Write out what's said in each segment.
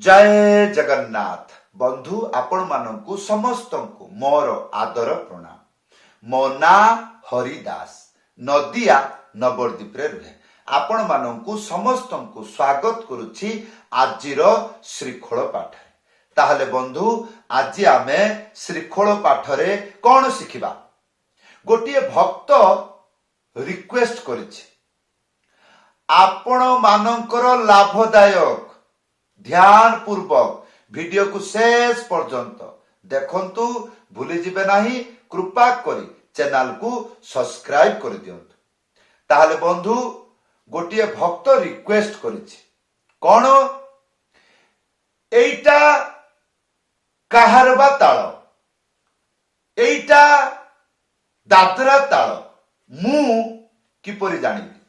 जय जगन्नाथ बंधु आपण मानकु समस्त को मोर आदर प्रणाम। मो ना हरिदास नदिया नवद्वीप रे रुहे आपण मानकु समस्त को स्वागत करुछि आजिर श्रीखोल पाठ। ताहले बंधु आज आमे श्रीखोल पाठ रे कोन शिखिबा। गोटिए भक्त रिक्वेस्ट करिछि आपण मानकर लाभदायक ध्यान पूर्वक वीडियो को शेष पर्यंत देखंतु भूली जिबे नाही। कृपा करी चैनल को सब्सक्राइब कर दियंतु। ताहले बंधु गोटिए भक्त रिक्वेस्ट करिछि कोन एइटा काहारबा ताळ एइटा दादरा ताळ मु किपरि जानिबि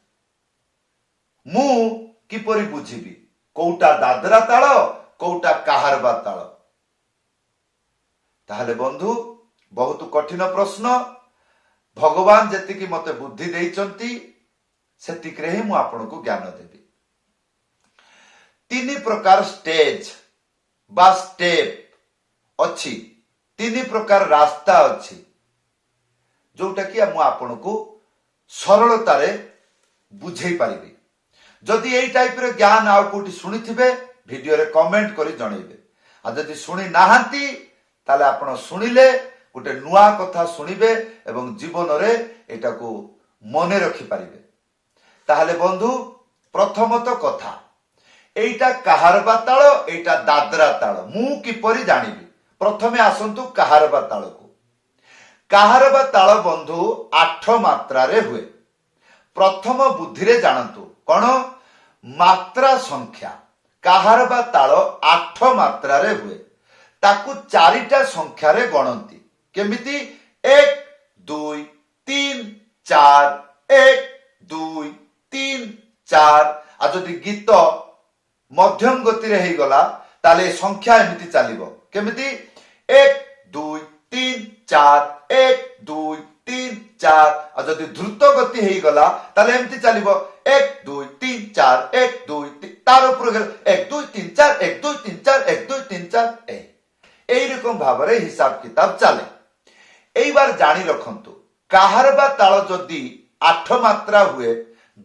मु किपरि बुझिबि कोउटा दादरा ताळ कोउटा काहारबा ताळ। ताहले बंधु बहुत कठिन प्रश्न। भगवान जेतिकी मते बुद्धि देइचंती सेतिक रे मु आपनको ज्ञान देबी। तीन प्रकार स्टेज बा स्टेप अछि, तीन प्रकार रास्ता अछि जोटा कि मु आपनको सरलता रे बुझेई पारिबी। जदि एई टाइप रे ज्ञान आउ कोठी सुनिथिबे वीडियो रे कमेंट करी जणैबे। आ जदि सुनि नाहंती ताले आपण सुनिले गोटे नुआ कथा सुनिबे एवं जीवन रे एटा को मने रखि पारिबे। ताहले बंधु प्रथमत कथा एइटा काहारबा ताळ एइटा दादरा ताळ मु किपरि जानिबी। प्रथमे आसंतु काहारबा ताळ को। काहारबा ताळ बंधु 8 मात्रा रे हुए। प्रथम बुद्धि रे जानंतु कोन मात्रा संख्या काहारबा ताळ 8 मात्रा रे हुए। ताकू 4टा संख्या रे गणंती केमिति 1 2 3 4 1 2 3 4। आ जदि गीत मध्यम गति रे हेई गला ताले संख्या एमिति चालिबो केमिति 1 2 3 4 1 2 3 4। आ जदि द्रुत गति हेई गला ताले एमिति चालिबो 1 2 3 4 1 2 3 तार ऊपर 1 2 3 4 1 2 3 4 1 2 3 4 एई रकम भाबरे हिसाब किताब चले। एई बार जानि रखंतु काहारबा ताळ जदि 8 मात्रा हुए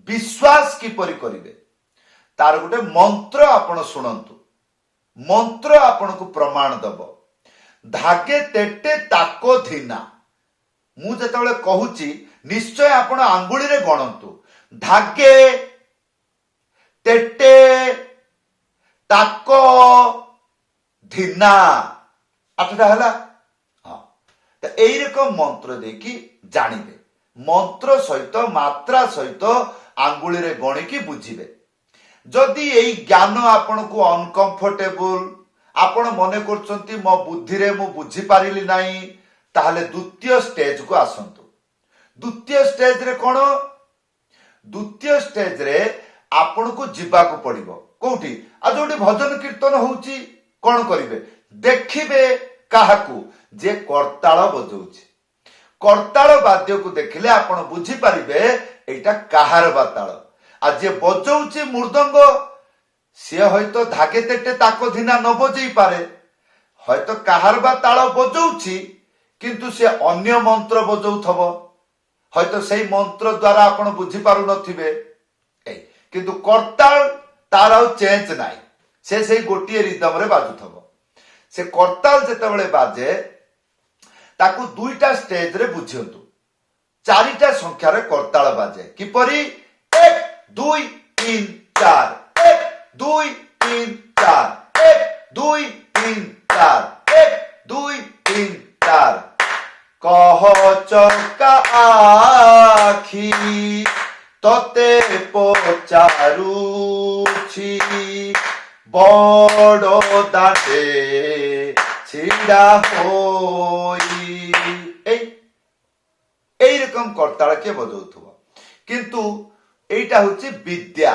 विश्वास किपरि करिवे तार गोटे मंत्र आपण सुनंतु। मंत्र आपण को प्रमाण दबो। धागे तेटे ताको धिना। मु जेतबेले कहूची निश्चय आपण आंगुली रे गणंतु। धागे तेटे ताको धिना 8टा हला। हां त एई रकम मंत्र देखि जानिबे। मंत्र सहित मात्रा सहित आंगुली रे गणी की बुझिबे। जदि एई ज्ञान आपण को अनकंफर्टेबल आपण मने करचंती मो बुद्धि रे मु बुझी पारिली नाही ताहले द्वितीय स्टेज को आसंतु। द्वितीय स्टेज रे कोन द्वितीय स्टेज रे आपण को जीवा को पड़िबो कोठी आ जोडी भजन कीर्तन होउची कोन करिवे देखिबे काहाकू जे करताळ बजौची। करताळ वाद्य को देखिले आपण बुझी पारिबे एटा काहारबा ताळ। आ जे बजौची मृदंग से हयतो धागे तेटे ताको धिना न बजई पारे हयतो काहारबा ताळ बजौची किंतु से अन्य मंत्र बजौथबो हयतो सेई मंत्र द्वारा आपण बुझी पारु नथिबे। किंतु करताल तार आउ चेंज नाही से सेई गोटिए रिदम रे बाजुथबो। से करताल जेतेबेले बाजे ताकू 2टा स्टेज रे बुझियंतु। 4टा संख्या रे करताल बाजे किपरि 1 2 3 4 1 2 3 4 1 2 3 4 1 2 3 4। कह चका आखी तते पचारुछि बड़ दांडे छिड़ा होई। एई रकम करताल के बजौथबो किंतु एइटा होछि विद्या।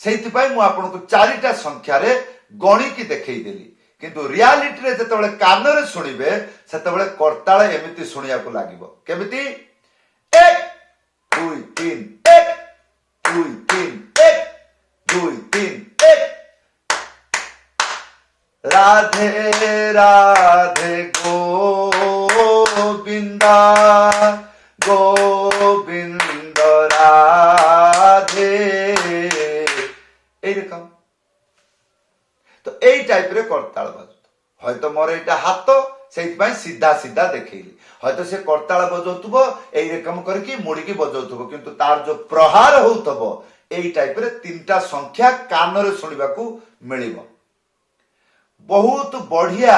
सेइथिपाई मु आपनको 4टा संख्या रे गणी की देखै देली किंतु रियलिटी रे जेतेबेले कान रे सुनिबे सेतेबेले करताल एमिति सुनिया को लागिबो केमिति 1 2 3 1 2 3 1 2 3 1 রাধে রাধে গোবিন্দা গোবিন্দ রাধে, এইরকম। তো এই টাইপের করতাল বাজুত। হয়তো মোর এইটা হাত, সেইপাই সিধা সিধা দেখেইলি। হয়তো সে করতাল বজাউথিব এইরকম করিকি মুড়িকি বজাউথিব, কিন্তু তার যে প্রহার হউথব এই টাইপের তিনটা সংখ্যা কাନରେ শুଣିବାକୁ ମିଳିବ। ବହୁତ ବଢିଆ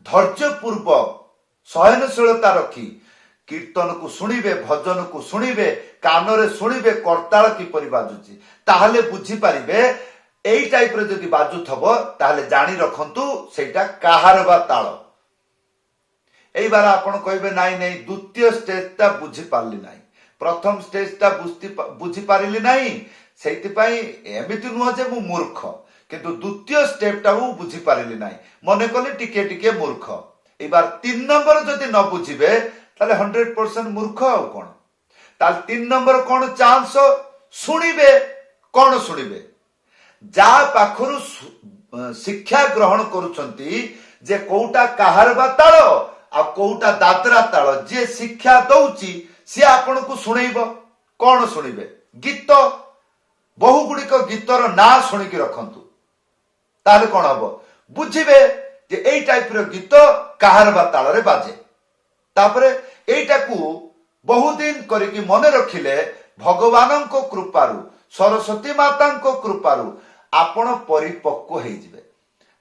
ଧୈର୍ଯ୍ୟପୂର୍ବକ ସହନଶୀଳତା ରଖି କୀର୍ତ୍ତନକୁ ଶୁଣିବେ, ଭଜନକୁ ଶୁଣିବେ, କାନରେ ଶୁଣିବେ କରତାଳ କିପରି ବାଜୁଛି, ତାହେଲେ ବୁଝିପାରିବେ। ଏଇ ଟାଇପର ଯଦି ବାଜୁଥବ ତାହେଲେ ଜାଣି ରଖନ୍ତୁ ସେଇଟା କାହାର ବା ତାଳ। এইবার ଆପଣ କହିବେ ନାଇଁ ନାଇଁ ଦ୍ୱିତୀୟ ଷ୍ଟେଜଟା ବୁଝିପାରିଲି ନାହିଁ, ପ୍ରଥମ ଷ୍ଟେଜଟା ବୁଝିପାରିଲି ନାହିଁ, ସେଇଥିପାଇଁ ଏମିତି ନୁହଁ ଯେ ମୁଁ ମୂର୍ଖ, কিন্তু দ্বিতীয় স্টেপটাও বুঝিপারিলি নাই, মনে কলে টিকে টিকে মূর্খ। এবার 3 নম্বর যদি ন বুঝিবে তাহলে 100% মূর্খ আউ কোন। তাহলে 3 নম্বর কোন চান্স শুনিবে, কোন শুনিবে যা পাখরু শিক্ষা গ্রহণ করুছন্তি যে কোউটা কাহার বা তাଳ আর কোউটা দাদরা তাଳ, যে শিক্ষা দউচি সে আপনাকে শুনেইব। কোন শুনিবে? গীত, বহু গুড়িক গীতর না শুনিকি রখন্তু, তাহলে কোন হব বুঝিবে যে এই টাইপের গীত কাহার বা তাଳରେ বাজে। তারপরে এইটাকু বহুদিন করিকি মনে রখিলে ভগবানଙ୍କ কৃপারু, ସରସ୍ୱତୀ ମାତାଙ୍କ କୃପାରୁ ଆପଣ ପରିପକ୍ୱ ହେଇଯିବେ।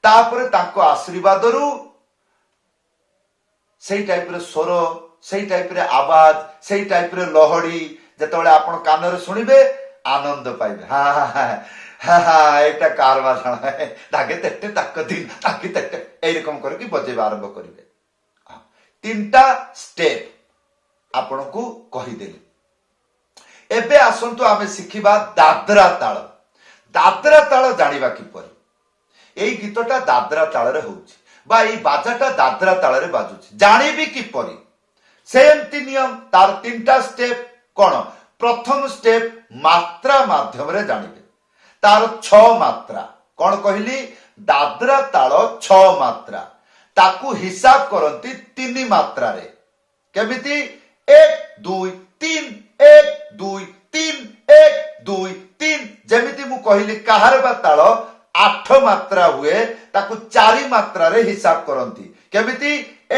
ତାପରେ ତାଙ୍କ ଆଶୀର୍ବାଦରୁ ସେଇ ଟାଇପର ସ୍ୱର, ସେଇ ଟାଇପର ଆବାଜ, ସେଇ ଟାଇପର ଲହଡି ଯେତେବେଳେ ଆପଣ କାନରେ ଶୁଣିବେ ଆନନ୍ଦ ପାଇବେ। এটা কার বাজানো, তাকে তেটে তাকে দিন তাকে তেটে এইরকম করিকি বজাইবা আরম্ভ করিবে। 3টা স্টেপ আপনাকে কহিদেলি। এবে আসন্তু আমি শিখিবা দাদরা তাଳ। দাদরা তাଳ জানিবা কিপরি? এই গীতটা দাদরা তাଳରେ হଉଛି বা এই বাজাটা দাদরা তাଳରେ বাজুଛି, জানিবি কিপরি? সেমতি নিয়ম, তার 3টা স্টেপ। কোন? প্রথম স্টেপ মাত্রা মাধ্যমে জানিবে। তার 6 মাত্রা। কোন কহিলি? দাদরা তাଳ 6 মাত্রা, তাকু হিসাব করନ୍ତି 3 মাত্রারে। কেমিতি? 1 2 3 1 2 3 1 2 3। যেমিতি মু কহিলি কাহার বা তাଳ 8 মাত্রা হুয়ে, তাকু 4 মাত্রারে হিসাব করନ୍ତି। কেমিতি?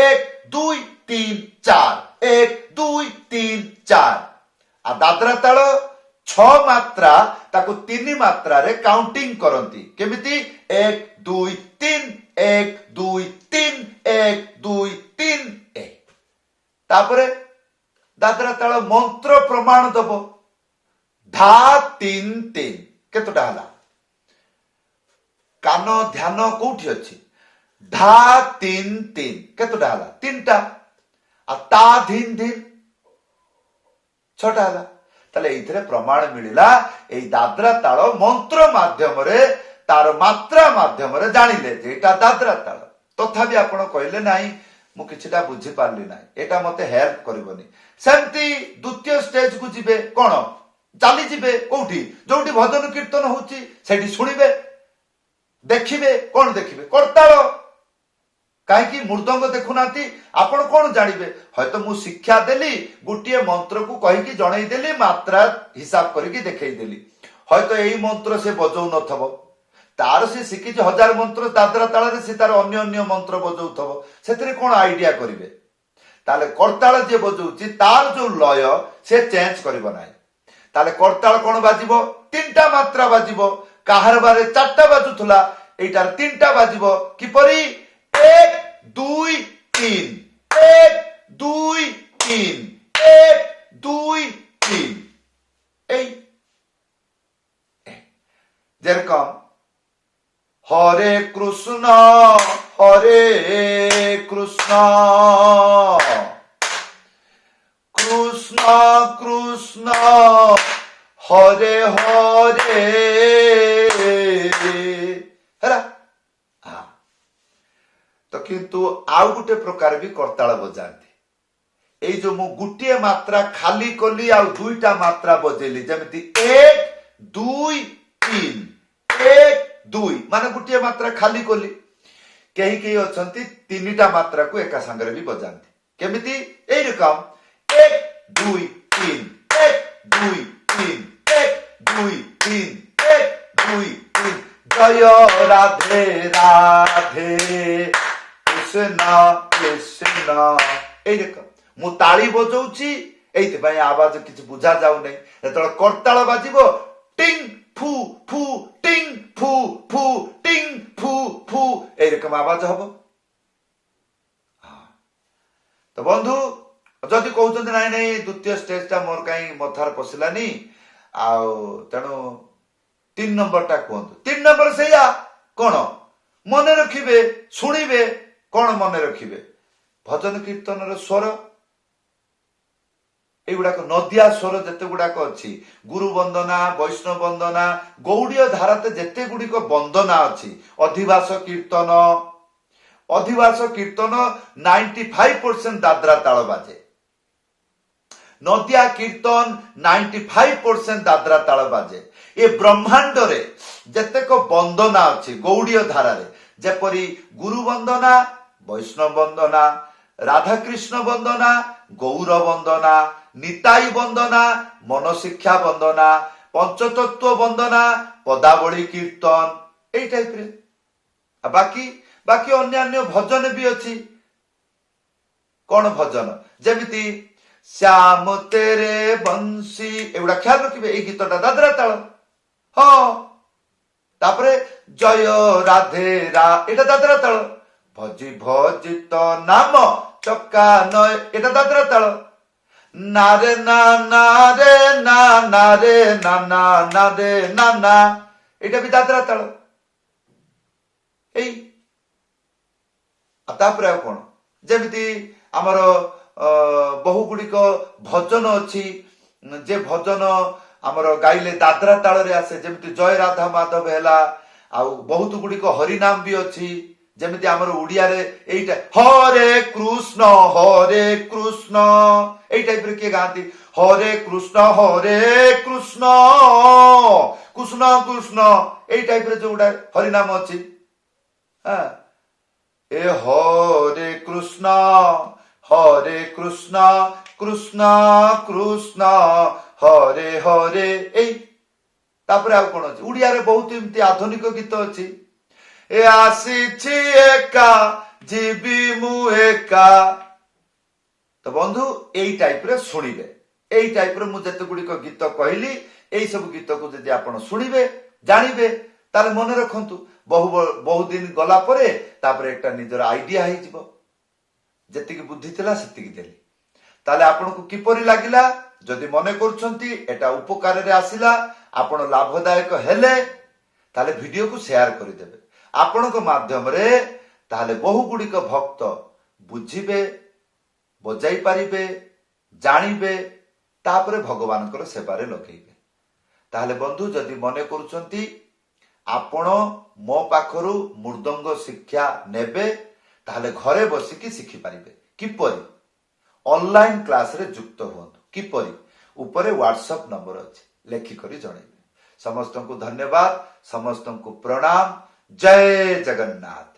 1 2 3 4 1 2 3 4। আর দাদরা তাଳ 6 মাত্রা, তাকু 3 মাত্রারে কাউন্টিং করନ୍ତି। কেমিতি? 1 2 3 1 2 3 1 2 3 1। তারপরে দাদরা তাଳ মন্ত্র প্রমাণ দব। ধা 3 3। কেতটা হলা? কান ধ্যান কোউঠি ଅଛି? ধা 3 3। কেতটা হলা? 3টা। আর তা ধিন ধিন 6টা হলা। তাহলে এইথিরে প্রমাণ মিলিলা এই দাদরা তাଳ মন্ত্র মাধ্যমে তার মাত্রা মাধ্যমে জানিলে যে এটা দাদরা তাଳ। তথাপি আপন কইলে নাই মু কিছুটা বুঝি পারলি নাই, এটা মতে হেল্প করিবনি। সেমতি দ্বিতীয় স্টেজ কু ଯିବେ। কোন? চালি ଯିବେ কোউঠি? যোউঠি ভজন কীর্তন হଉଛି সেটি শুনিবে, দেখিবে। কোন দেখিবে? করতাଳ। কাହିଁକି ମୃଦଙ୍ଗ ଦେଖୁନାହାନ୍ତି ଆପଣ କଣ ଜାଣିବେ? হয়তো ମୁଁ ଶିକ୍ଷା ଦେଲି, ଗୋଟିଏ ମନ୍ତ୍ରକୁ କହିକି ଜଣେଇ ଦେଲି, ମାତ୍ରା ହିସାବ କରିକି ଦେଖେଇ ଦେଲି। হয়তো এই মন্ত্র সে বজাଉ নথব, তার সে শিখিছে 1000 মন্ত্র, দাদরা তাଳରେ সে তার অন্য অন্য মন্ত্র বজাউথব, ସେଥିରେ কোন আইডিয়া করিবে? তাহলে করতাଳ যে বজাউছি তার যে লয় সে চেঞ্জ করিব নাই। তাহলে করতাଳ কোন বাজিব? 3টা মাত্রা বাজিব। কাহার বারে 4টা বাজুথলা, এইটার 3টা বাজিব। কিপরি? 1 2 3 1 2 3 1 2 3। এই যেরকম হরে কৃষ্ণ কৃষ্ণ কৃষ্ণ হরে হরে হেরা। তো কিন্তু আউ গোটে প্রকার বি করতাଳ বজাନ୍ତି। এই যে মু গোটিয়ে মাত্রা খালি কলি আর 2টা মাত্রা বজেলি, যেমিতি 1 2 3 1 2, মানে গোটিয়ে মাত্রা খালি কলি, कहीं कहीं अच्छा 3टा मात्रा को एका सांगरे भी बजाती केमिति एई रकम 1 2 3 1 2 3 1 2 3 1 2 3 जय राधे राधे कृष्ण कृष्ण एई रकम मु ताली बजाउची एइते आवाज किछि बुझा जाउ नै जेतळ करताल बाजिबो टिंग फू फू टिंग फू फू टिंग फू फू एई रकम आवाज हबो। तो बंधु जदि कहउछन नै नै द्वितीय स्टेज ता मोर काई मथार पसिलानी आउ तेणु 3 नंबर टा कहंतु 3 नंबर सेया कोन मन रखिबे सुनिबे कोन मन रखिबे भजन कीर्तन रो स्वर एगुड़ाक नदिया स्वर जेते गुड़ाक अच्छी गुरु वंदना वैष्णव वंदना गौड़ीय धाराते जेते गुड़िक वंदना अच्छी अधिवास कीर्तन 95% दादरा ताल बाजे नदिया कीर्तन 95% दादरा ताल बाजे ये ब्रह्मांड रे जेतेक वंदना अच्छी गौड़ीय धारा रे जेपरी गुरु वंदना वैष्णव वंदना राधा कृष्ण वंदना गौर वंदना निताई वंदना मनशिक्षा वंदना पंचतत्व वंदना पदावली कीर्तन एई टाइप रे बाकी बाकी अन्य भजन भी अच्छी कौन भजन जेमिति श्याम तेरे बंसी एगुड़ा ख्याल रखिबे एई गीतटा दादरा ताल हाँ तापरे जय राधे रा एटा दादरा ताल भजी भजी तो नाम चक्का नय एटा दादरा ताल नारे ना नारे ना नारे ना ना नारे ना ना एटा भी दादरा ताल एई तापरे आ कोन जेमिति हमर बहु गुड़िक भजन अच्छी जे भजन आमर गाइले दादरा ताल रे आसे जेमिति जय राधा माधव हैला आ बहुत गुड़िक हरिनाम भी अच्छी जेमिति आमर उड़िया रे एइटा हरे कृष्ण एई टाइप रे के गाती हरे कृष्ण कृष्ण कृष्ण एई टाइप रे जोडा हरिनाम अच्छी हां ए हरे कृष्ण कृष्ण कृष्ण हरे हरे एई तापरे आ कोन अछि उड़िया रे बहुत एमती आधुनिक गीत अछि ए आसीछि एका जीवी मु एका तो बंधु एई टाइप रे सुनिबे एई टाइप रे मु जते गुडी को गीत कहली एई सब गीत को जदि आपण सुनिबे जानिबे ताले मन रखंतु बहु दिन गला परे तापरे एकटा निजर आइडिया हे जिवो जति की बुद्धि थिला सेति की देली ताले आपण को किपरि लागिला जदि मने करछंती एटा उपकार रे आसिला आपण लाभदायक हेले ताले वीडियो को शेयर करि देबे आपण को माध्यम रे ताले बहु गुडी को भक्त बुझिबे बजाई पारिबे जानिबे तापरे भगवान को सेवा रे लगेइबे ताले बंधु जदि मने करछंती आपण मो पाखरु मृदंग शिक्षा नेबे ताले घरे बसिकी शिखि पारिबे किपरि ऑनलाइन क्लास रे युक्त होंतु किपरि ऊपर व्हाट्सएप नंबर अछि लेखि करी जणैबे समस्त को धन्यवाद समस्त को प्रणाम जय जगन्नाथ।